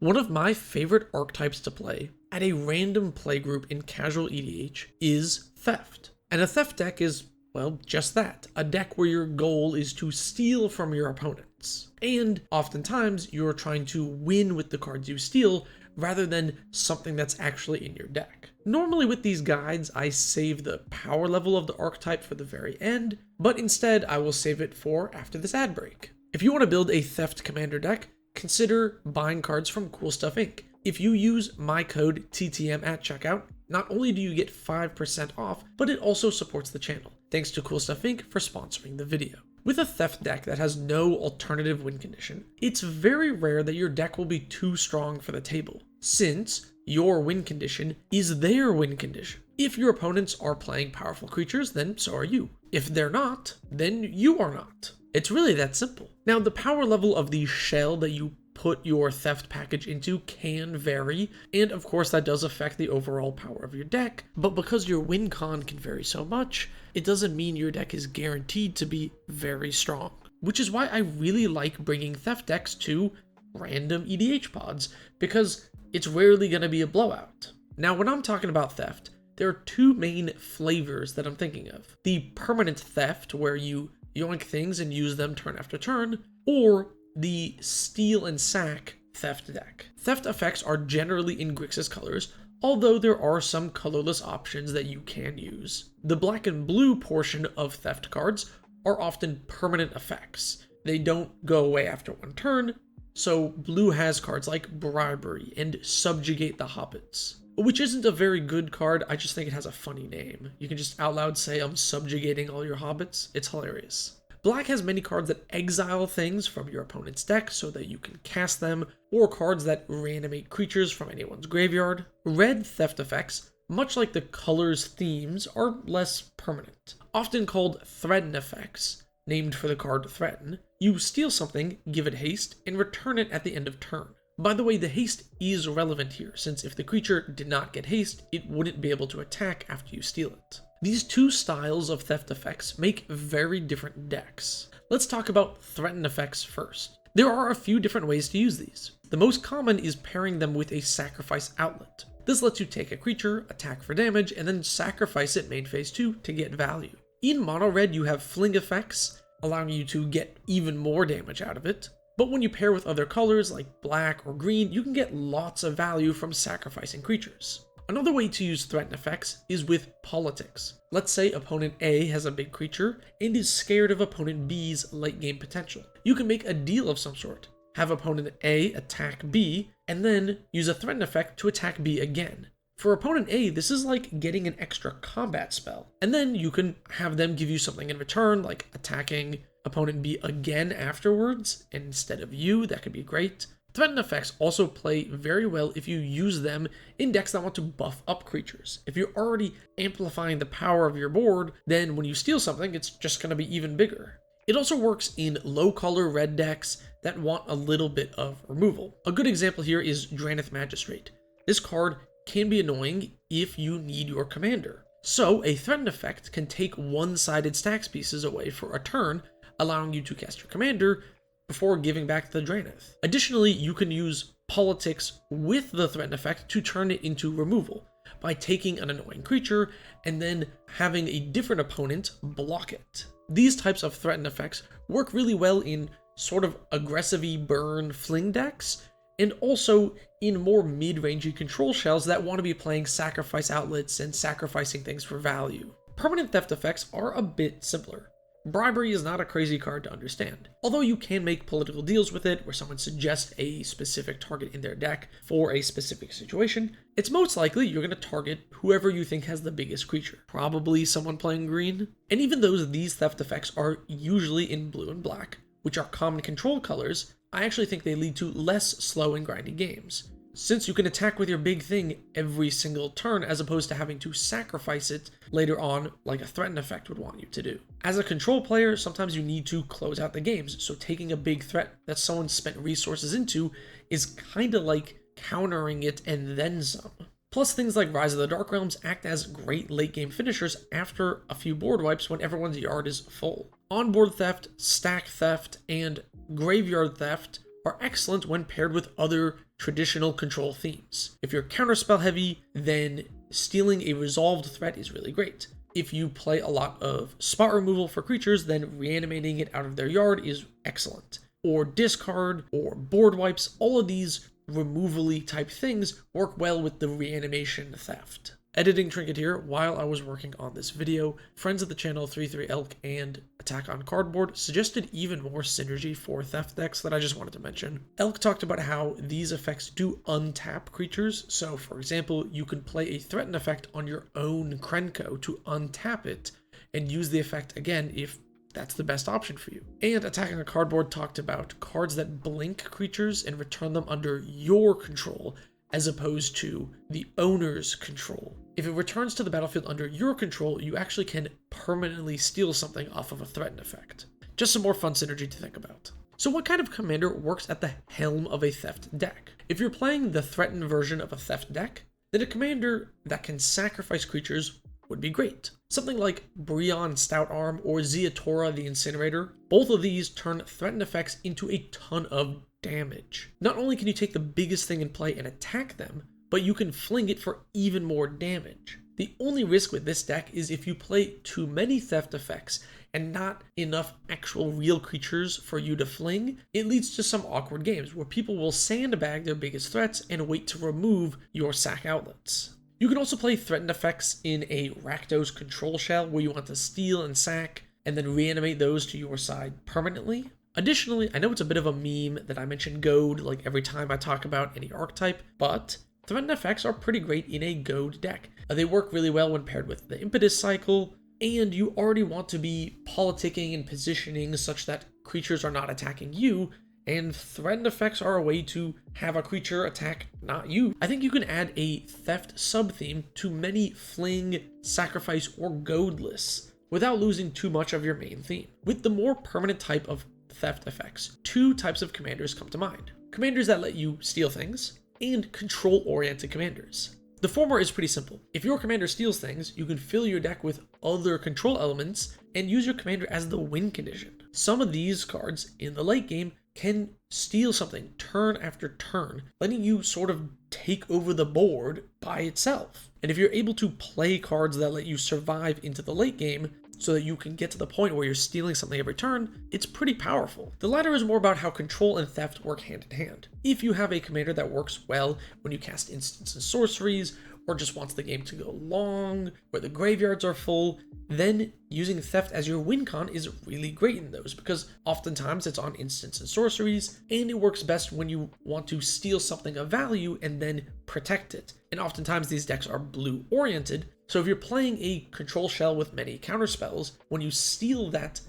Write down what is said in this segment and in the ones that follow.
One of my favorite archetypes to play at a random playgroup in casual EDH is Theft. And a Theft deck is, well, just that. A deck where your goal is to steal from your opponents. And oftentimes you're trying to win with the cards you steal rather than something that's actually in your deck. Normally with these guides, I save the power level of the archetype for the very end, but instead I will save it for after this ad break. If you want to build a Theft commander deck, consider buying cards from Cool Stuff Inc. If you use my code TTM at checkout, not only do you get 5% off, but it also supports the channel. Thanks to Cool Stuff Inc. for sponsoring the video. With a Theft deck that has no alternative win condition, it's very rare that your deck will be too strong for the table, since your win condition is their win condition. If your opponents are playing powerful creatures, then so are you. If they're not, then you are not. It's really that simple. Now, the power level of the shell that you put your Theft package into can vary, and of course that does affect the overall power of your deck, but because your win con can vary so much, it doesn't mean your deck is guaranteed to be very strong. Which is why I really like bringing Theft decks to random EDH pods, because it's rarely going to be a blowout. Now, when I'm talking about Theft, there are two main flavors that I'm thinking of. The permanent Theft, where you yoink things and use them turn after turn, or the Steal and Sack Theft deck. Theft effects are generally in Grixis colors, although there are some colorless options that you can use. The black and blue portion of Theft cards are often permanent effects. They don't go away after one turn, so blue has cards like Bribery and Subjugate the Hobbits, which isn't a very good card. I just think it has a funny name. You can just out loud say, I'm subjugating all your hobbits. It's hilarious. Black has many cards that exile things from your opponent's deck so that you can cast them, or cards that reanimate creatures from anyone's graveyard. Red Theft effects, much like the color's themes, are less permanent. Often called Threaten effects, named for the card Threaten. You steal something, give it haste, and return it at the end of turn. By the way, the haste is relevant here, since if the creature did not get haste, it wouldn't be able to attack after you steal it. These two styles of Theft effects make very different decks. Let's talk about Threaten effects first. There are a few different ways to use these. The most common is pairing them with a Sacrifice outlet. This lets you take a creature, attack for damage, and then sacrifice it main phase 2 to get value. In mono red, you have Fling effects, allowing you to get even more damage out of it. But when you pair with other colors like black or green, you can get lots of value from sacrificing creatures. Another way to use Threaten effects is with Politics. Let's say opponent A has a big creature and is scared of opponent B's late game potential. You can make a deal of some sort. Have opponent A attack B, and then use a Threaten effect to attack B again. For opponent A, this is like getting an extra combat spell. And then you can have them give you something in return, like attacking opponent B again afterwards instead of you. That could be great. Threaten effects also play very well if you use them in decks that want to buff up creatures. If you're already amplifying the power of your board, then when you steal something, it's just going to be even bigger. It also works in low color red decks that want a little bit of removal. A good example here is Drannith Magistrate. This card can be annoying if you need your commander. So a Threaten effect can take one-sided stacks pieces away for a turn, allowing you to cast your commander before giving back the Drannith. Additionally, you can use Politics with the Threaten effect to turn it into removal by taking an annoying creature and then having a different opponent block it. These types of Threaten effects work really well in sort of aggressive-y burn fling decks, and also in more mid-rangey control shells that want to be playing sacrifice outlets and sacrificing things for value. Permanent Theft effects are a bit simpler. Bribery is not a crazy card to understand, although you can make political deals with it where someone suggests a specific target in their deck for a specific situation. It's most likely you're going to target whoever you think has the biggest creature, probably someone playing green. And even though these Theft effects are usually in blue and black, which are common control colors, I actually think they lead to less slow and grindy games, since you can attack with your big thing every single turn as opposed to having to sacrifice it later on like a Threaten effect would want you to do. As a control player, sometimes you need to close out the games, so taking a big threat that someone spent resources into is kinda like countering it and then some. Plus, things like Rise of the Dark Realms act as great late game finishers after a few board wipes when everyone's yard is full. Onboard Theft, Stack Theft, and Graveyard Theft are excellent when paired with other traditional control themes. If you're counterspell heavy, then stealing a resolved threat is really great. If you play a lot of spot removal for creatures, then reanimating it out of their yard is excellent. Or discard, or board wipes, all of these removal-y type things work well with the reanimation theft. Editing Trinket here while I was working on this video. Friends of the channel 33elk and Attack on Cardboard suggested even more synergy for theft decks that I just wanted to mention. Elk talked about how these effects do untap creatures, so for example, you can play a threaten effect on your own Krenko to untap it and use the effect again if that's the best option for you. And Attacking on Cardboard talked about cards that blink creatures and return them under your control as opposed to the owner's control. If it returns to the battlefield under your control, you actually can permanently steal something off of a threaten effect. Just some more fun synergy to think about. So what kind of commander works at the helm of a theft deck? If you're playing the threatened version of a theft deck, then a commander that can sacrifice creatures would be great. Something like Brionne Stout Arm or Ziatora the Incinerator. Both of these turn threatened effects into a ton of damage. Not only can you take the biggest thing in play and attack them, but you can fling it for even more damage. The only risk with this deck is if you play too many theft effects and not enough actual real creatures for you to fling, it leads to some awkward games where people will sandbag their biggest threats and wait to remove your sack outlets. You can also play threatened effects in a Rakdos control shell where you want to steal and sack and then reanimate those to your side permanently. Additionally, I know it's a bit of a meme that I mention goad like every time I talk about any archetype, but threatened effects are pretty great in a goad deck. They work really well when paired with the impetus cycle, and you already want to be politicking and positioning such that creatures are not attacking you, and threatened effects are a way to have a creature attack not you. I think you can add a theft sub-theme to many fling, sacrifice, or goad lists without losing too much of your main theme. With the more permanent type of theft effects, two types of commanders come to mind. Commanders that let you steal things, and control-oriented commanders. The former is pretty simple. If your commander steals things, you can fill your deck with other control elements and use your commander as the win condition. Some of these cards in the late game can steal something turn after turn, letting you sort of take over the board by itself. And if you're able to play cards that let you survive into the late game, so that you can get to the point where you're stealing something every turn, it's pretty powerful. The latter is more about how control and theft work hand in hand. If you have a commander that works well when you cast instants and sorceries, or just wants the game to go long, where the graveyards are full, then using theft as your win con is really great in those, because oftentimes it's on instants and sorceries, and it works best when you want to steal something of value and then protect it. And oftentimes these decks are blue oriented, so if you're playing a control shell with many counterspells, when you steal that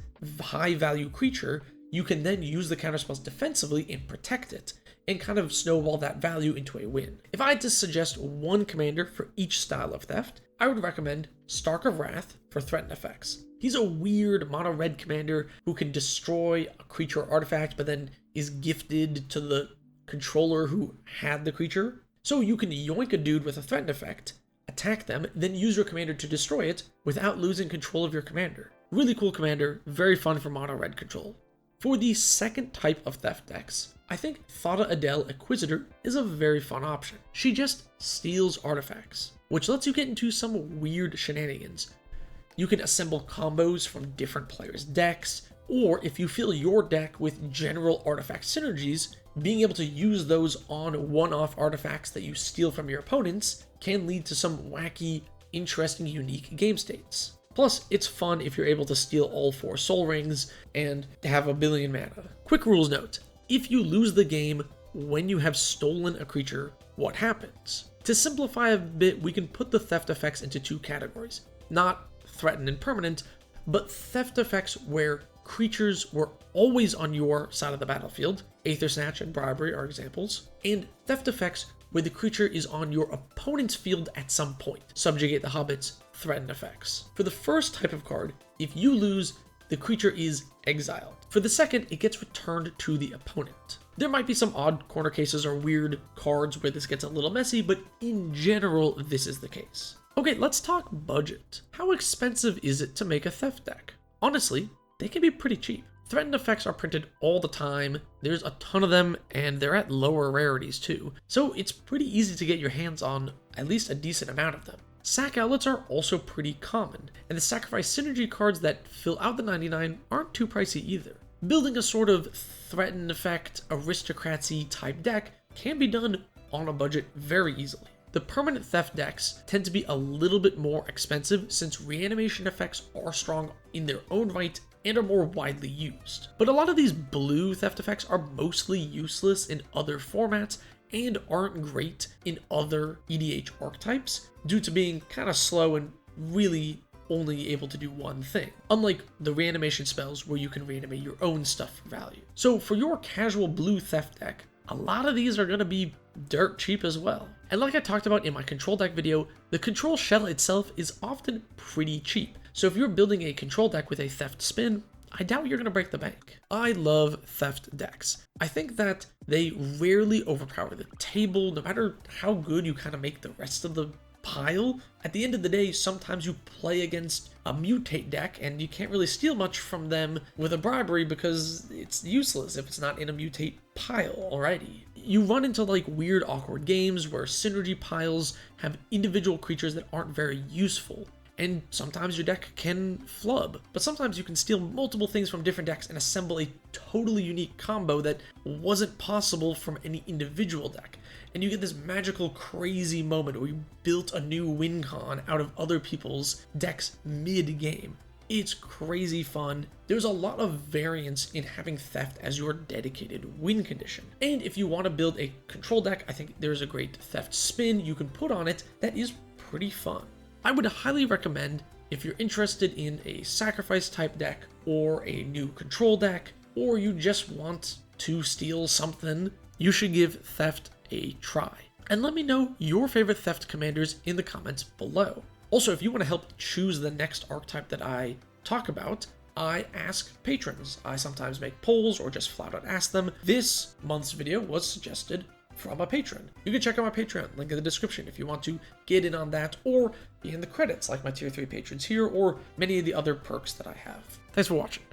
high value creature, you can then use the counterspells defensively and protect it, and kind of snowball that value into a win. If I had to suggest one commander for each style of theft, I would recommend Stark of Wrath for threatened effects. He's a weird mono-red commander who can destroy a creature or artifact, but then is gifted to the controller who had the creature. So you can yoink a dude with a threatened effect, attack them, then use your commander to destroy it without losing control of your commander. Really cool commander, very fun for mono-red control. For the second type of theft decks, I think Thada Adel Acquisitor is a very fun option. She just steals artifacts, which lets you get into some weird shenanigans. You can assemble combos from different players' decks, or if you fill your deck with general artifact synergies, being able to use those on one-off artifacts that you steal from your opponents can lead to some wacky, interesting, unique game states. Plus, it's fun if you're able to steal all 4 soul rings and have a billion mana. Quick rules note. If you lose the game when you have stolen a creature, what happens? To simplify a bit, we can put the theft effects into 2 categories. Not threatened and permanent, but theft effects where creatures were always on your side of the battlefield, Aether Snatch and Bribery are examples, and theft effects where the creature is on your opponent's field at some point, Subjugate the Hobbits, threatened effects. For the first type of card, if you lose, the creature is exiled. For the second, it gets returned to the opponent. There might be some odd corner cases or weird cards where this gets a little messy, but in general, this is the case. Okay, let's talk budget. How expensive is it to make a theft deck? Honestly, they can be pretty cheap. Threatened effects are printed all the time, there's a ton of them, and they're at lower rarities too, so it's pretty easy to get your hands on at least a decent amount of them. Sack outlets are also pretty common, and the sacrifice synergy cards that fill out the 99 aren't too pricey either. Building a sort of threatened effect, aristocracy type deck can be done on a budget very easily. The permanent theft decks tend to be a little bit more expensive since reanimation effects are strong in their own right and are more widely used. But a lot of these blue theft effects are mostly useless in other formats and aren't great in other EDH archetypes due to being kind of slow and really only able to do one thing, unlike the reanimation spells where you can reanimate your own stuff for value. So for your casual blue theft deck, a lot of these are going to be dirt cheap as well. And like I talked about in my control deck video, the control shell itself is often pretty cheap. So if you're building a control deck with a theft spin, I doubt you're going to break the bank. I love theft decks. I think that they rarely overpower the table, no matter how good you kind of make the rest of the pile. At the end of the day, sometimes you play against a mutate deck and you can't really steal much from them with a bribery because it's useless if it's not in a mutate pile already. You run into like weird awkward games where synergy piles have individual creatures that aren't very useful. And sometimes your deck can flub, but sometimes you can steal multiple things from different decks and assemble a totally unique combo that wasn't possible from any individual deck. And you get this magical, crazy moment where you built a new win con out of other people's decks mid-game. It's crazy fun. There's a lot of variance in having theft as your dedicated win condition. And if you want to build a control deck, I think there's a great theft spin you can put on it that is pretty fun. I would highly recommend if you're interested in a sacrifice type deck or a new control deck, or you just want to steal something, you should give theft a try. And let me know your favorite theft commanders in the comments below. Also, if you want to help choose the next archetype that I talk about, I ask patrons. I sometimes make polls or just flat out ask them. This month's video was suggested from a patron. You can check out my Patreon, link in the description if you want to get in on that or be in the credits like my tier 3 patrons here or many of the other perks that I have. Thanks for watching.